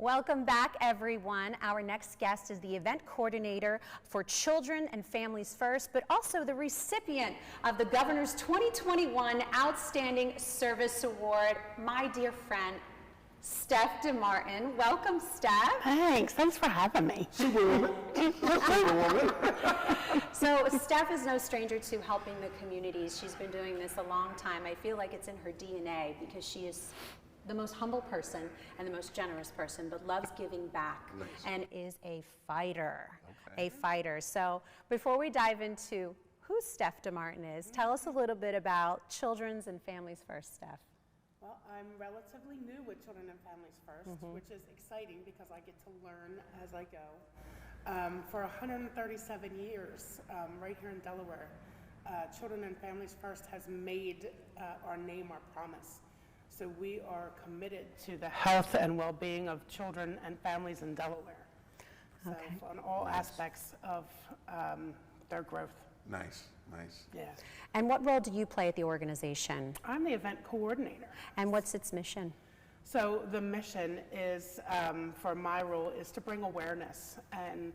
Welcome back, everyone. Our next guest is the event coordinator for Children and Families First, but also the recipient of the Governor's 2021 Outstanding Service Award, my dear friend, Steff DiMartine. Welcome, Steff. Thanks for having me. So Steff is no stranger to helping the communities. She's been doing this a long time. I feel like it's in her DNA because she is the most humble person and the most generous person, but loves giving back and is a fighter, a fighter. So before we dive into who Steff DiMartine is, tell us a little bit about Children's and Families First, Steff. Well, I'm relatively new with Children and Families First, which is exciting because I get to learn as I go. For 137 years, right here in Delaware, Children and Families First has made our name our promise. So we are committed to the health and well-being of children and families in Delaware. So on all aspects of their growth. Nice, nice. Yeah. And what role do you play at the organization? I'm the event coordinator. And what's its mission? So the mission is, for my role, is to bring awareness. And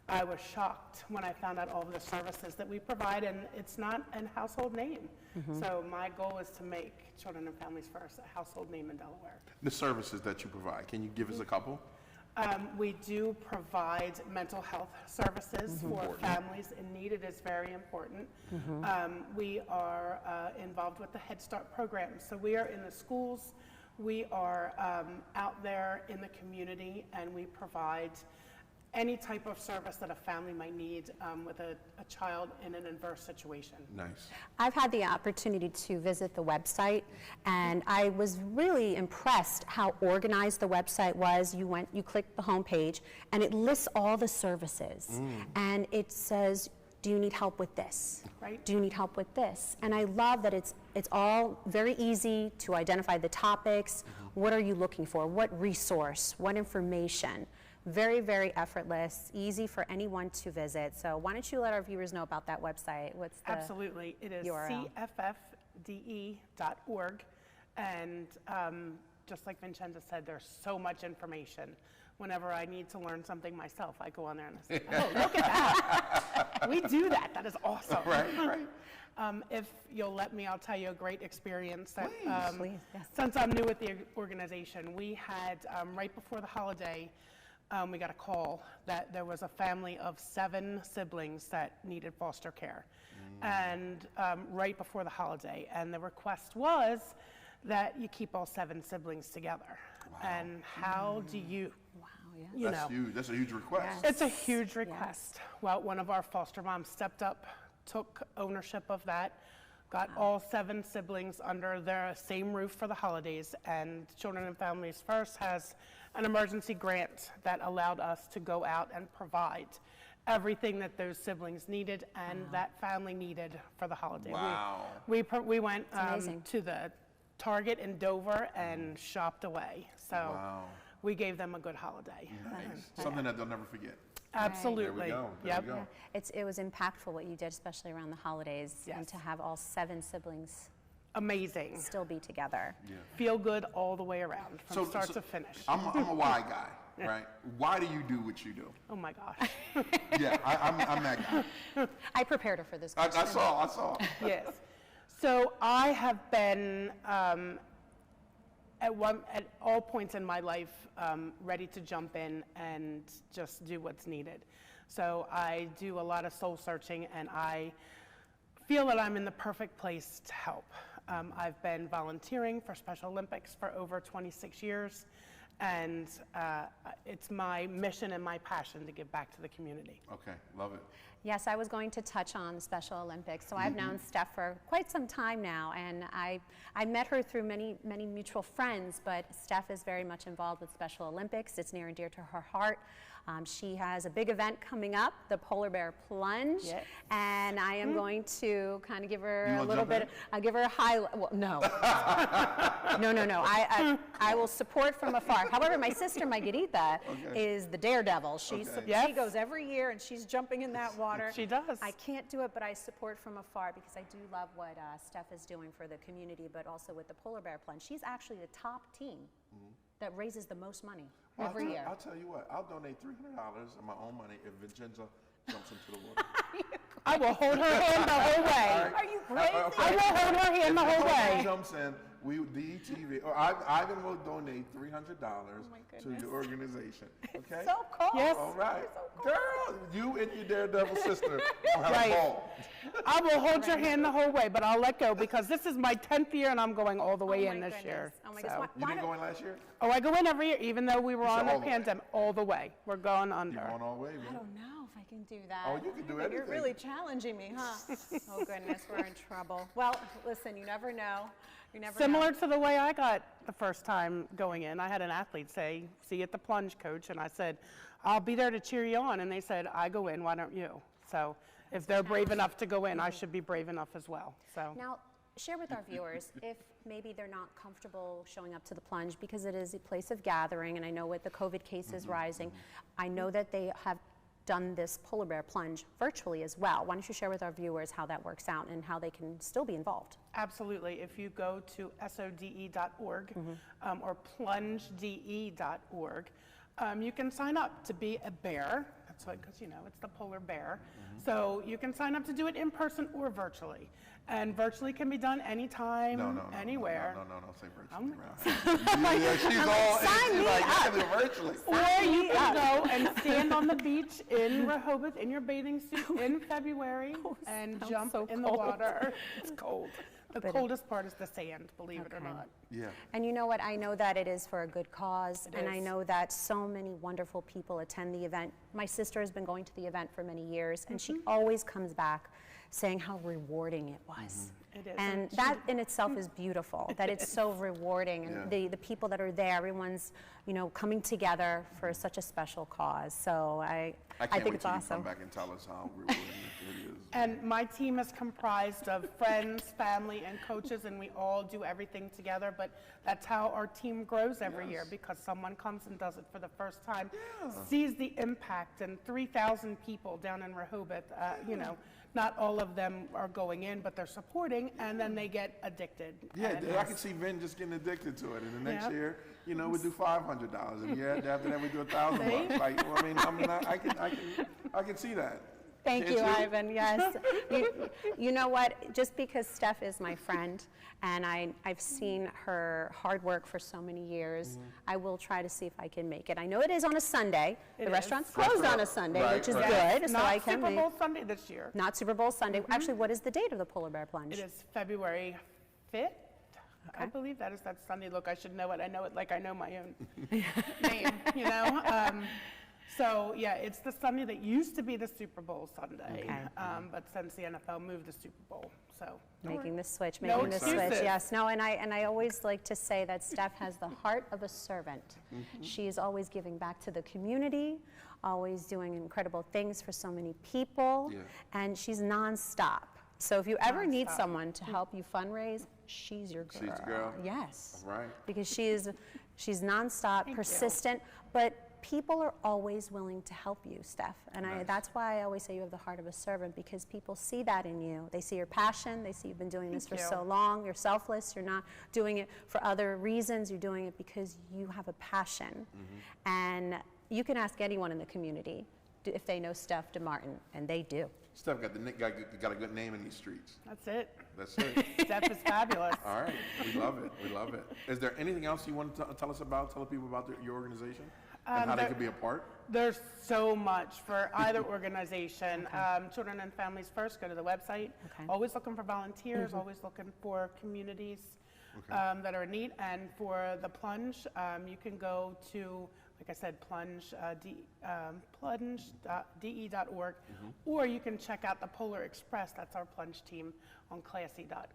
I was shocked when I found out all of the services that we provide, and it's not a household name. So my goal is to make Children and Families First a household name in Delaware. The services that you provide, can you give us a couple? We do provide mental health services for families in need. It is very important. We are involved with the Head Start program. So we are in the schools, we are out there in the community, and we provide any type of service that a family might need with a child in an adverse situation. Nice. I've had the opportunity to visit the website, and I was really impressed how organized the website was. You click the homepage, and it lists all the services, and it says, do you need help with this? Right. Do you need help with this? And I love that it's all very easy to identify the topics. What are you looking for? What resource? What information? Very, very effortless, easy for anyone to visit. So why don't you let our viewers know about that website? What's the Absolutely. It is URL? cffde.org. And just like Vincenza said, there's so much information. Whenever I need to learn something myself, I go on there and I say, oh, look at that. We do that. That is awesome. Right. If you'll let me, I'll tell you a great experience. That, Please, yes. Since I'm new with the organization, we had, right before the holiday, we got a call that there was a family of 7 siblings that needed foster care, and right before the holiday, and the request was that you keep all 7 siblings together. And how do you, That's huge. That's a huge request. It's a huge request. Well, one of our foster moms stepped up, took ownership of that, got all 7 siblings under their same roof for the holidays, and Children and Families First has an emergency grant that allowed us to go out and provide everything that those siblings needed and that family needed for the holiday. Wow. We went to the Target in Dover and shopped away. So we gave them a good holiday. Nice. Something that they'll never forget. Absolutely. There we go. There we go. It was impactful what you did, especially around the holidays, and to have all 7 siblings amazing still be together. Feel good all the way around, from start to finish. I'm a why guy, right? Why do you do what you do? Oh my gosh. I'm that guy. I prepared her for this question. I saw. Yes. So I have been at all points in my life ready to jump in and just do what's needed. So I do a lot of soul searching, and I feel that I'm in the perfect place to help. I've been volunteering for Special Olympics for over 26 years, and it's my mission and my passion to give back to the community. Okay, love it. Yes, I was going to touch on the Special Olympics. So I've known Steff for quite some time now, and I met her through many mutual friends, but Steff is very much involved with Special Olympics. It's near and dear to her heart. She has a big event coming up, the Polar Bear Plunge, and I am going to kind of give her a little bit, I'll give her a highlight, well, no. No. I will support from afar. However, my sister Margarita is the daredevil. She goes every year and she's jumping in that water. She does. I can't do it, but I support from afar because I do love what Steff is doing for the community, but also with the polar bear plunge. She's actually the top team that raises the most money every year. I'll tell you what, I'll donate $300 of my own money if Vincenza jumps into the water. I will hold her hand the whole way. Are you crazy? I will hold her hand the whole way. Jumps in, DETV, or Ivan will donate $300 to your organization. Okay? So cool. Yes. All right. Girl, you and your daredevil sister will have a ball. I will hold your hand the whole way, but I'll let go because this is my 10th year and I'm going all the way in this year. Oh my So- goodness. You didn't go in last year? Oh, I go in every year, even though we were on all a the way. pandemic, all the way. We're going under. You're going all the way, I man. don't know if I can do that. Oh, you can do You're anything. really challenging me, huh? Oh goodness, we're in trouble. Well, listen, you never know. You never Similar know. to the way I got the first time going in. I had an athlete say, "See you at the Plunge, coach." And I said, "I'll be there to cheer you on." And they said, "I go in, why don't you?" So if they're brave enough to go in, I should be brave enough as well. So Now, share with our viewers if maybe they're not comfortable showing up to the Plunge because it is a place of gathering, and I know with the COVID cases rising, I know that they have done this polar bear plunge virtually as well. Why don't you share with our viewers how that works out and how they can still be involved? absolutely, if you go to sode.org or plungede.org, you can sign up to be a bear. That's what, because it's the polar bear. So you can sign up to do it in person or virtually. And virtually can be done anytime, anywhere. No, say virtually. Yeah, she's all, she's like, I can do it virtually. Or you can go and stand on the beach in Rehoboth in your bathing suit in February and jump in the water. It's cold. The coldest part is the sand, believe it or not. Yeah. And you know what? I know that it is for a good cause, and I know that so many wonderful people attend the event. My sister has been going to the event for many years, and she always comes back saying how rewarding it was. It is. And that in itself is beautiful, that it's so rewarding, and the people that are there, everyone's coming together for such a special cause. So I can't think wait it's till you awesome. come back and tell us how rewarding it is. And my team is comprised of friends, family, and coaches, and we all do everything together. But that's how our team grows every year, because someone comes and does it for the first time, sees the impact, and 3,000 people down in Rehoboth, not all of them are going in, but they're supporting, and then they get addicted. Yeah, And I can see Vin just getting addicted to it, and the next Yep. year, we do $500, and the year after that we do $1,000. Like, I can see that. Thank Can't you, Ivan. Yes. You know what? Just because Steff is my friend and I've seen her hard work for so many years, I will try to see if I can make it. I know it is on a Sunday. It The is. restaurant's closed on a Sunday, Right, which is right. good. So Not I can Super make. Bowl Sunday this year. Not Super Bowl Sunday. Actually, what is the date of the Polar Bear Plunge? It is February 5th. I believe that is that Sunday. Look, I should know it. I know it like I know my own name, So, yeah, it's the Sunday that used to be the Super Bowl Sunday, but since the NFL moved the Super Bowl, so. Making the switch, No making the switch. excuses. Yes, no, and I always like to say that Steff has the heart of a servant. She is always giving back to the community, always doing incredible things for so many people, and she's nonstop. So if you ever need someone to help you fundraise, she's your girl. She's the girl? Yes. All right. Because she's nonstop, persistent, but people are always willing to help you, Steff. And that's why I always say you have the heart of a servant, because people see that in you. They see your passion. They see you've been doing this for so long. You're selfless. You're not doing it for other reasons. You're doing it because you have a passion. And you can ask anyone in the community if they know Steff DiMartine, and they do. Steff got a good name in these streets. That's it. That's it. Steph is fabulous. All right, we love it. We love it. Is there anything else you want to tell us about? Tell people about your organization and how they could be a part. There's so much for either organization. Children and Families First, go to the website. Always looking for volunteers, always looking for communities that are in need. And for the Plunge, you can go to, like I said, plunge.de.org, or you can check out the Polar Express. That's our Plunge team on classy.org.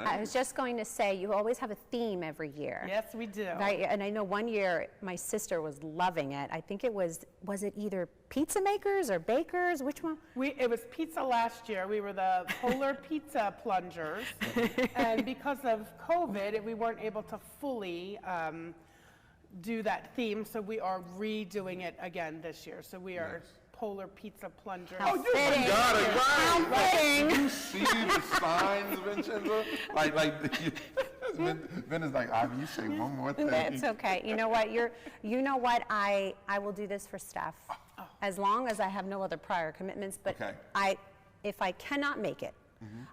I was just going to say, you always have a theme every year. Yes, we do. Right, and I know one year my sister was loving it. I think it was it either pizza makers or bakers? Which one? It was pizza last year. We were the Polar Pizza Plungers. And because of COVID, we weren't able to fully do that theme, so we are redoing it again this year. So we are Polar Pizza Plungers. How Oh, you fitting. got it right. How fitting. You see the signs, Vincenza? Vin is like, Ivy, you say one more thing. It's okay. You know what? I will do this for Steff as long as I have no other prior commitments. But Okay. if I cannot make it,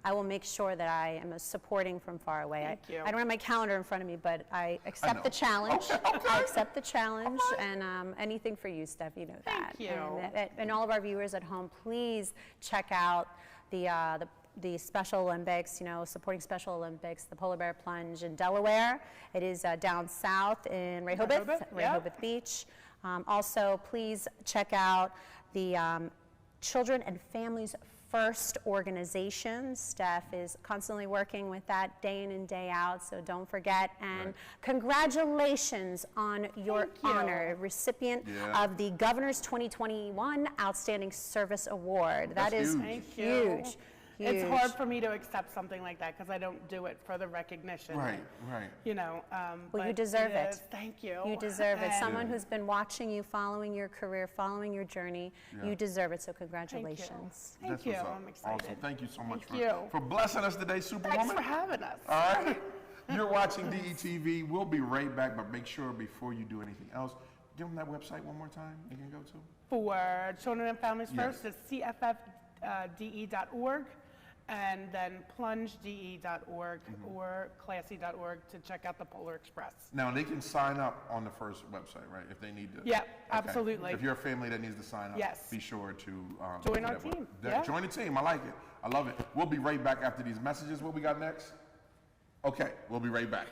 I will make sure that I am supporting from far away. Thank you. I don't have my calendar in front of me, but I accept the challenge. Okay. I accept the challenge, and anything for you, Steff. You know that. Thank you. And all of our viewers at home, please check out the Special Olympics, supporting Special Olympics, the Polar Bear Plunge in Delaware. It is down south in Rehoboth Beach. Also, please check out the Children and Families First organization. Steff is constantly working with that day in and day out, so don't forget. And congratulations on your honor, recipient of the Governor's 2021 Outstanding Service Award. That is huge. It's hard for me to accept something like that because I don't do it for the recognition. Right. Well, but you deserve it. Thank you. You deserve it. Someone who's been watching you, following your career, following your journey, you deserve it, so congratulations. Thank you. That's what's up. I'm excited. Awesome. Thank you so much Thank for blessing us today, Superwoman. Thanks for having us. All right. You're watching DETV. We'll be right back, but make sure before you do anything else, give them that website one more time you can go to. For Children and Families First, it's cffde.org. And then plungede.org or classy.org to check out the Polar Express. Now, they can sign up on the first website, right, if they need to? Yeah, absolutely. If you're a family that needs to sign up, be sure to join our team. Join the team. I like it. I love it. We'll be right back after these messages. What we got next? Okay, we'll be right back.